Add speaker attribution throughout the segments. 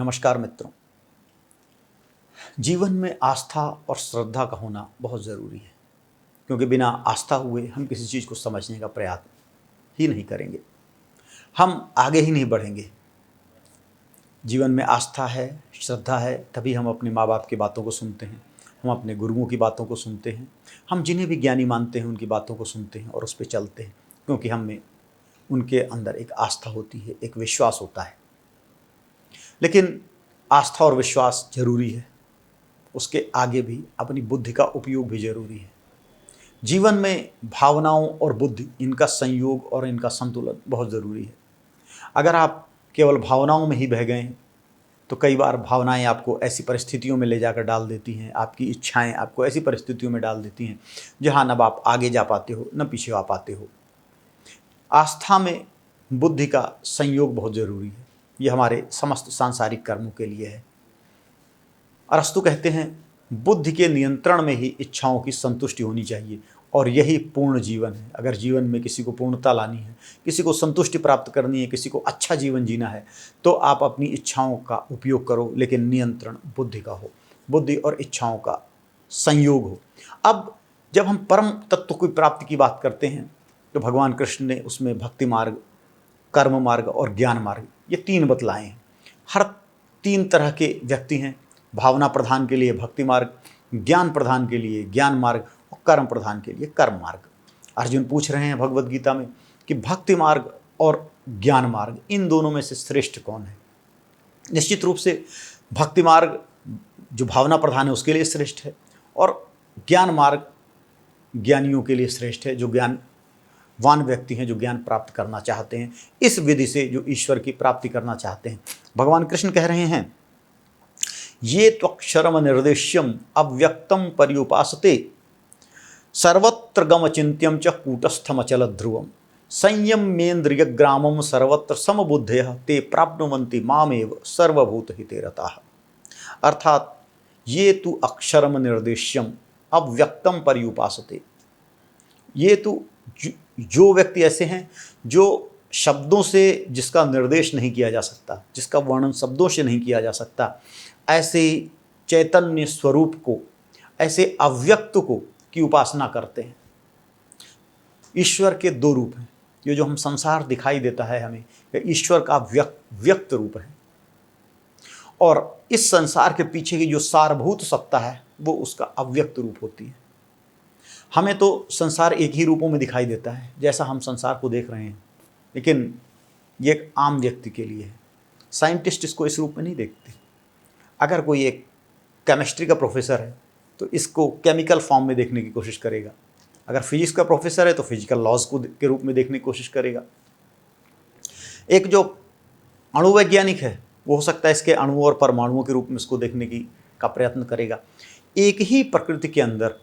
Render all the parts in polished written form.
Speaker 1: नमस्कार मित्रों। जीवन में आस्था और श्रद्धा का होना बहुत ज़रूरी है, क्योंकि बिना आस्था हुए हम किसी चीज़ को समझने का प्रयास ही नहीं करेंगे, हम आगे ही नहीं बढ़ेंगे। जीवन में आस्था है, श्रद्धा है, तभी हम अपने माँ बाप की बातों को सुनते हैं, हम अपने गुरुओं की बातों को सुनते हैं, हम जिन्हें भी ज्ञानी मानते हैं उनकी बातों को सुनते हैं और उस पर चलते हैं, क्योंकि हमें उनके अंदर एक आस्था होती है, एक विश्वास होता है। लेकिन आस्था और विश्वास जरूरी है, उसके आगे भी अपनी बुद्धि का उपयोग भी जरूरी है। जीवन में भावनाओं और बुद्धि, इनका संयोग और इनका संतुलन बहुत ज़रूरी है। अगर आप केवल भावनाओं में ही बह गए हैं तो कई बार भावनाएं आपको ऐसी परिस्थितियों में ले जाकर डाल देती हैं, आपकी इच्छाएं आपको ऐसी परिस्थितियों में डाल देती हैं जहां न आप आगे जा पाते हो न पीछे आ पाते हो। आस्था में बुद्धि का संयोग बहुत ज़रूरी है, यह हमारे समस्त सांसारिक कर्मों के लिए है। अरस्तु कहते हैं, बुद्धि के नियंत्रण में ही इच्छाओं की संतुष्टि होनी चाहिए और यही पूर्ण जीवन है। अगर जीवन में किसी को पूर्णता लानी है, किसी को संतुष्टि प्राप्त करनी है, किसी को अच्छा जीवन जीना है, तो आप अपनी इच्छाओं का उपयोग करो, लेकिन नियंत्रण बुद्धि का हो, बुद्धि और इच्छाओं का संयोग हो। अब जब हम परम तत्व की प्राप्ति की बात करते हैं तो भगवान कृष्ण ने उसमें भक्ति मार्ग, कर्म मार्ग और ज्ञान मार्ग, ये तीन बतलाए हैं। हर तीन तरह के व्यक्ति हैं, भावना प्रधान के लिए भक्ति मार्ग, ज्ञान प्रधान के लिए ज्ञान मार्ग और कर्म प्रधान के लिए कर्म मार्ग। अर्जुन पूछ रहे हैं भगवद गीता में कि भक्ति मार्ग और ज्ञान मार्ग, इन दोनों में से श्रेष्ठ कौन है? निश्चित रूप से भक्ति मार्ग जो भावना प्रधान है उसके लिए श्रेष्ठ है, और ज्ञान मार्ग ज्ञानियों के लिए श्रेष्ठ है, जो ज्ञानवान व्यक्ति हैं, जो ज्ञान प्राप्त करना चाहते हैं, इस विधि से जो ईश्वर की प्राप्ति करना चाहते हैं। भगवान कृष्ण कह रहे हैं, ये त्वक्षरम निर्देश्यम अव्यक्तम पर्युपासते सर्वत्र गमचिन्त्यम च कूटस्थमचल ध्रुवम संयम्येन्द्रिय ग्रामम सर्वत्र समबुद्धयः ते प्राप्नुवन्ति मामेव सर्वभूत हिते रताः। अर्थात ये तु अक्षरम निर्देश्यम अव्यक्तम पर्युपासते, ये तो जो व्यक्ति ऐसे हैं जो शब्दों से जिसका निर्देश नहीं किया जा सकता, जिसका वर्णन शब्दों से नहीं किया जा सकता, ऐसे चैतन्य स्वरूप को, ऐसे अव्यक्त को की उपासना करते हैं। ईश्वर के दो रूप हैं, ये जो हम संसार दिखाई देता है हमें, ईश्वर का व्यक्त रूप है, और इस संसार के पीछे की जो सारभूत सत्ता है वो उसका अव्यक्त रूप होती है। हमें तो संसार एक ही रूपों में दिखाई देता है जैसा हम संसार को देख रहे हैं, लेकिन ये एक आम व्यक्ति के लिए है। साइंटिस्ट इसको इस रूप में नहीं देखते। अगर कोई एक केमिस्ट्री का प्रोफेसर है तो इसको केमिकल फॉर्म में देखने की कोशिश करेगा, अगर फिजिक्स का प्रोफेसर है तो फिजिकल लॉज को के रूप में देखने की कोशिश करेगा। एक जो अणुवैज्ञानिक है वो हो सकता है इसके अणुओं और परमाणुओं के रूप में इसको देखने की का प्रयत्न करेगा। एक ही प्रकृति के अंदर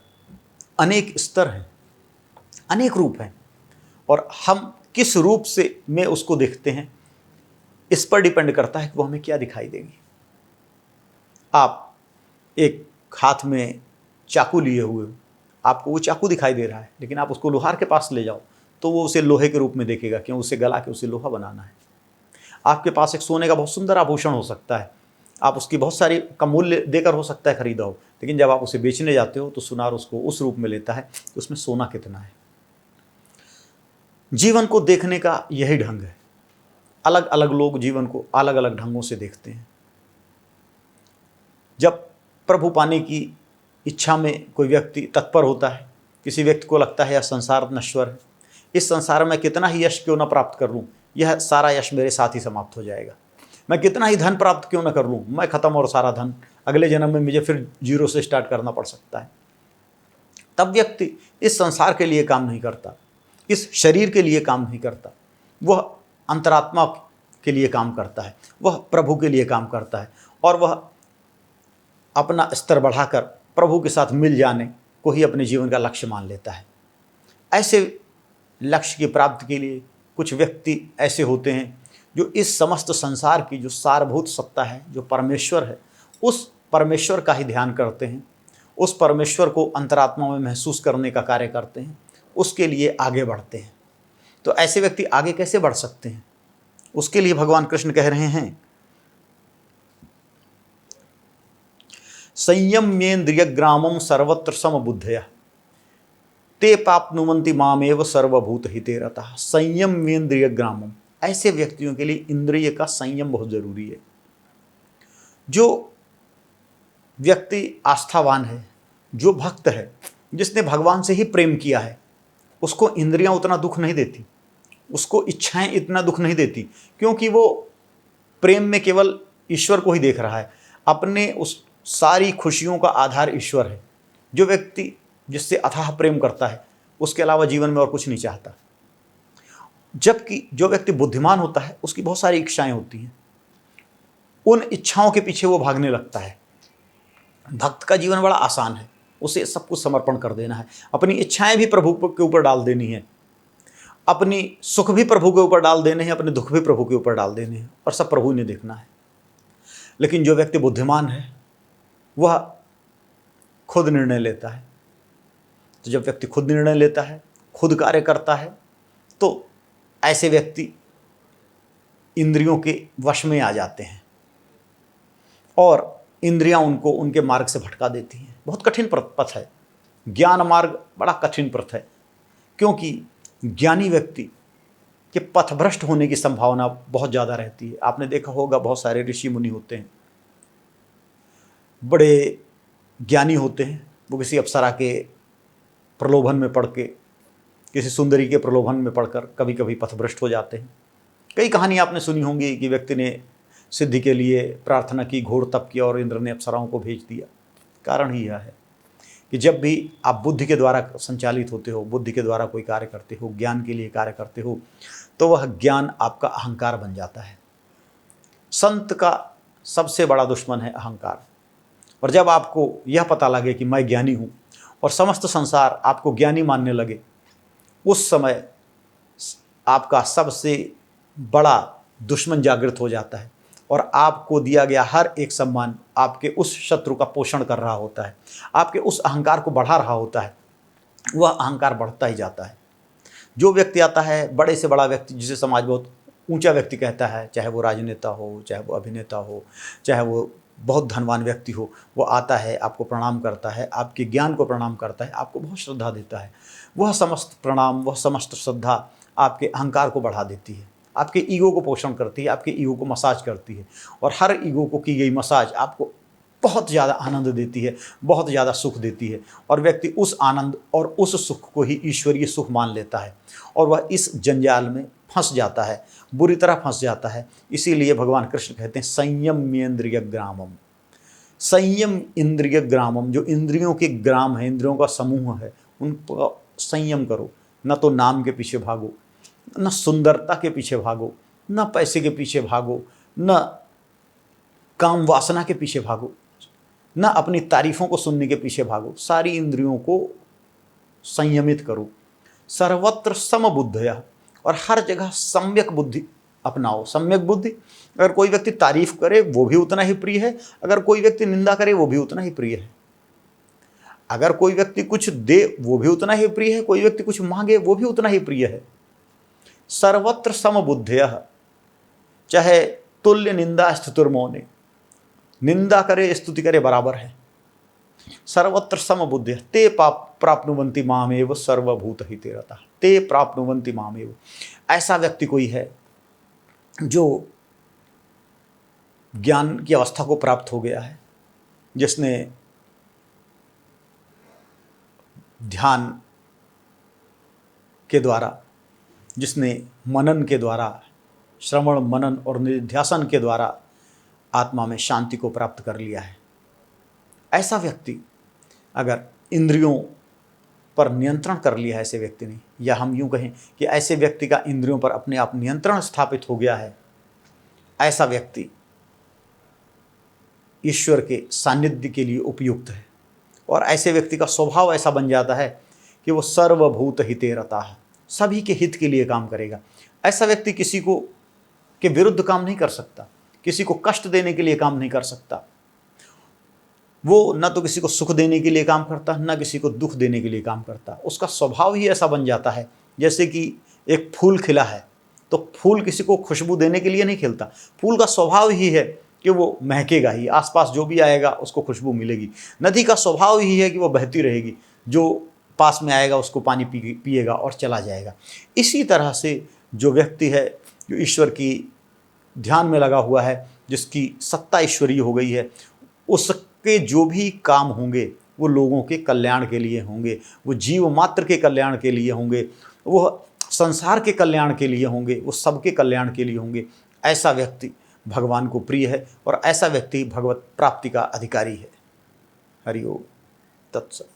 Speaker 1: अनेक स्तर हैं, अनेक रूप हैं, और हम किस रूप से में उसको देखते हैं इस पर डिपेंड करता है कि वो हमें क्या दिखाई देंगे। आप एक हाथ में चाकू लिए हुए हो, आपको वो चाकू दिखाई दे रहा है, लेकिन आप उसको लोहार के पास ले जाओ तो वो उसे लोहे के रूप में देखेगा, क्यों? उसे गला के उसे लोहा बनाना है। आपके पास एक सोने का बहुत सुंदर आभूषण हो सकता है, आप उसकी बहुत सारी का मूल्य देकर हो सकता है खरीदा हो, लेकिन जब आप उसे बेचने जाते हो तो सुनार उसको उस रूप में लेता है कि उसमें सोना कितना है। जीवन को देखने का यही ढंग है। अलग अलग लोग जीवन को अलग अलग ढंगों से देखते हैं। जब प्रभु पाने की इच्छा में कोई व्यक्ति तत्पर होता है, किसी व्यक्ति को लगता है यह संसार नश्वर है, इस संसार में कितना ही यश क्यों न प्राप्त कर लूँ, यह सारा यश मेरे साथ ही समाप्त हो जाएगा। मैं कितना ही धन प्राप्त क्यों न कर लूँ, मैं खत्म और सारा धन, अगले जन्म में मुझे फिर जीरो से स्टार्ट करना पड़ सकता है। तब व्यक्ति इस संसार के लिए काम नहीं करता, इस शरीर के लिए काम नहीं करता, वह अंतरात्मा के लिए काम करता है, वह प्रभु के लिए काम करता है, और वह अपना स्तर बढ़ाकर प्रभु के साथ मिल जाने को ही अपने जीवन का लक्ष्य मान लेता है। ऐसे लक्ष्य की प्राप्ति के लिए कुछ व्यक्ति ऐसे होते हैं जो इस समस्त संसार की जो सारभूत सत्ता है, जो परमेश्वर है, उस परमेश्वर का ही ध्यान करते हैं, उस परमेश्वर को अंतरात्मा में महसूस करने का कार्य करते हैं, उसके लिए आगे बढ़ते हैं। तो ऐसे व्यक्ति आगे कैसे बढ़ सकते हैं? उसके लिए भगवान कृष्ण कह रहे हैं, संयम्येन्द्रिय ग्रामम सर्वत्र समबुद्धया ते प्राप्नुवन्ति मामेव सर्वभूत हिते रतः। संयम्येन्द्रिय ग्रामम, ऐसे व्यक्तियों के लिए इंद्रिय का संयम बहुत जरूरी है। जो व्यक्ति आस्थावान है, जो भक्त है, जिसने भगवान से ही प्रेम किया है, उसको इंद्रियां उतना दुख नहीं देती, उसको इच्छाएं इतना दुख नहीं देती, क्योंकि वो प्रेम में केवल ईश्वर को ही देख रहा है। अपने उस सारी खुशियों का आधार ईश्वर है। जो व्यक्ति जिससे अथाह प्रेम करता है, उसके अलावा जीवन में और कुछ नहीं चाहता। जबकि जो व्यक्ति बुद्धिमान होता है, उसकी बहुत सारी इच्छाएं होती हैं, उन इच्छाओं के पीछे वो भागने लगता है। भक्त का जीवन बड़ा आसान है, उसे सब कुछ समर्पण कर देना है, अपनी इच्छाएं भी प्रभु के ऊपर डाल देनी है, अपनी सुख भी प्रभु के ऊपर डाल देने हैं, अपने दुख भी प्रभु के ऊपर डाल देने हैं, और सब प्रभु ने देखना है। लेकिन जो व्यक्ति बुद्धिमान है, वह खुद निर्णय लेता है। तो जब व्यक्ति खुद निर्णय लेता है, खुद कार्य करता है, तो ऐसे व्यक्ति इंद्रियों के वश में आ जाते हैं और इंद्रियां उनको उनके मार्ग से भटका देती हैं। बहुत कठिन पथ है ज्ञान मार्ग, बड़ा कठिन पथ है, क्योंकि ज्ञानी व्यक्ति के पथभ्रष्ट होने की संभावना बहुत ज़्यादा रहती है। आपने देखा होगा, बहुत सारे ऋषि मुनि होते हैं, बड़े ज्ञानी होते हैं, वो किसी अप्सरा के प्रलोभन में पड़ के, किसी सुंदरी के प्रलोभन में पड़कर कभी कभी पथभ्रष्ट हो जाते हैं। कई कहानी आपने सुनी होंगी कि व्यक्ति ने सिद्धि के लिए प्रार्थना की, घोर तप किया और इंद्र ने अप्सराओं को भेज दिया। कारण ही यह है कि जब भी आप बुद्धि के द्वारा संचालित होते हो, बुद्धि के द्वारा कोई कार्य करते हो, ज्ञान के लिए कार्य करते हो, तो वह ज्ञान आपका अहंकार बन जाता है। संत का सबसे बड़ा दुश्मन है अहंकार। और जब आपको यह पता लगे कि मैं ज्ञानी हूँ और समस्त संसार आपको ज्ञानी मानने लगे, उस समय आपका सबसे बड़ा दुश्मन जागृत हो जाता है और आपको दिया गया हर एक सम्मान आपके उस शत्रु का पोषण कर रहा होता है, आपके उस अहंकार को बढ़ा रहा होता है। वह अहंकार बढ़ता ही जाता है। जो व्यक्ति आता है, बड़े से बड़ा व्यक्ति, जिसे समाज बहुत ऊंचा व्यक्ति कहता है, चाहे वो राजनेता हो, चाहे वो अभिनेता हो, चाहे वो बहुत धनवान व्यक्ति हो, वो आता है, आपको प्रणाम करता है, आपके ज्ञान को प्रणाम करता है, आपको बहुत श्रद्धा देता है। वह समस्त प्रणाम, वह समस्त श्रद्धा आपके अहंकार को बढ़ा देती है, आपके ईगो को पोषण करती है, आपके ईगो को मसाज करती है। और हर ईगो को की गई मसाज आपको बहुत ज़्यादा आनंद देती है, बहुत ज़्यादा सुख देती है, और व्यक्ति उस आनंद और उस सुख को ही ईश्वरीय सुख मान लेता है और वह इस जंजाल में फंस जाता है, बुरी तरह फंस जाता है। इसीलिए भगवान कृष्ण कहते हैं संयम्येन्द्रिय ग्रामम। संयम इंद्रिय ग्रामम, जो इंद्रियों के ग्राम है, इंद्रियों का समूह है, उनको संयम करो। न तो नाम के पीछे भागो, न सुंदरता के पीछे भागो, न पैसे के पीछे भागो, न काम वासना के पीछे भागो, न अपनी तारीफों को सुनने के पीछे भागो। सारी इंद्रियों को संयमित करो। सर्वत्र समबुद्धया, और हर जगह सम्यक बुद्धि अपनाओ। सम्यक बुद्धि, अगर कोई व्यक्ति तारीफ करे वो भी उतना ही प्रिय है, अगर कोई व्यक्ति निंदा करे वो भी उतना ही प्रिय है। अगर कोई व्यक्ति कुछ दे वो भी उतना ही प्रिय है, कोई व्यक्ति कुछ मांगे वो भी उतना ही प्रिय है। सर्वत्र समबुद्धयः, चाहे तुल्य निंदा स्तुतिर्मौने, निंदा करे स्तुति करे बराबर है। सर्वत्र समबुद्धयः ते प्राप्नुवन्ति मामेव सर्वभूत हिते रतः। ते प्राप्नुवन्ति मामेव, ऐसा व्यक्ति कोई है जो ज्ञान की अवस्था को प्राप्त हो गया है, जिसने ध्यान के द्वारा, जिसने मनन के द्वारा, श्रवण मनन और निध्यासन के द्वारा आत्मा में शांति को प्राप्त कर लिया है। ऐसा व्यक्ति अगर इंद्रियों पर नियंत्रण कर लिया है ऐसे व्यक्ति ने, या हम यूँ कहें कि ऐसे व्यक्ति का इंद्रियों पर अपने आप नियंत्रण स्थापित हो गया है, ऐसा व्यक्ति ईश्वर के सानिध्य के लिए उपयुक्त है। और ऐसे व्यक्ति का स्वभाव ऐसा बन जाता है कि वो सर्वभूत हिते रता है, सभी के हित के लिए काम करेगा। ऐसा व्यक्ति किसी को के विरुद्ध काम नहीं कर सकता, किसी को कष्ट देने के लिए काम नहीं कर सकता। वो न तो किसी को सुख देने के लिए काम करता, न किसी को दुख देने के लिए काम करता। उसका स्वभाव ही ऐसा बन जाता है, जैसे कि एक फूल खिला है तो फूल किसी को खुशबू देने के लिए नहीं खिलता। फूल का स्वभाव ही है कि वो महकेगा ही, आसपास जो भी आएगा उसको खुशबू मिलेगी। नदी का स्वभाव ही है कि वो बहती रहेगी, जो पास में आएगा उसको पानी पिएगा और चला जाएगा। इसी तरह से जो व्यक्ति है जो ईश्वर की ध्यान में लगा हुआ है, जिसकी सत्ता ईश्वरीय हो गई है, उसके जो भी काम होंगे वो लोगों के कल्याण के लिए होंगे, वो जीव मात्र के कल्याण के लिए होंगे, वो संसार के कल्याण के लिए होंगे, वो सबके कल्याण के लिए होंगे। ऐसा व्यक्ति भगवान को प्रिय है और ऐसा व्यक्ति भगवत प्राप्ति का अधिकारी है। हरि ओम तत्सत।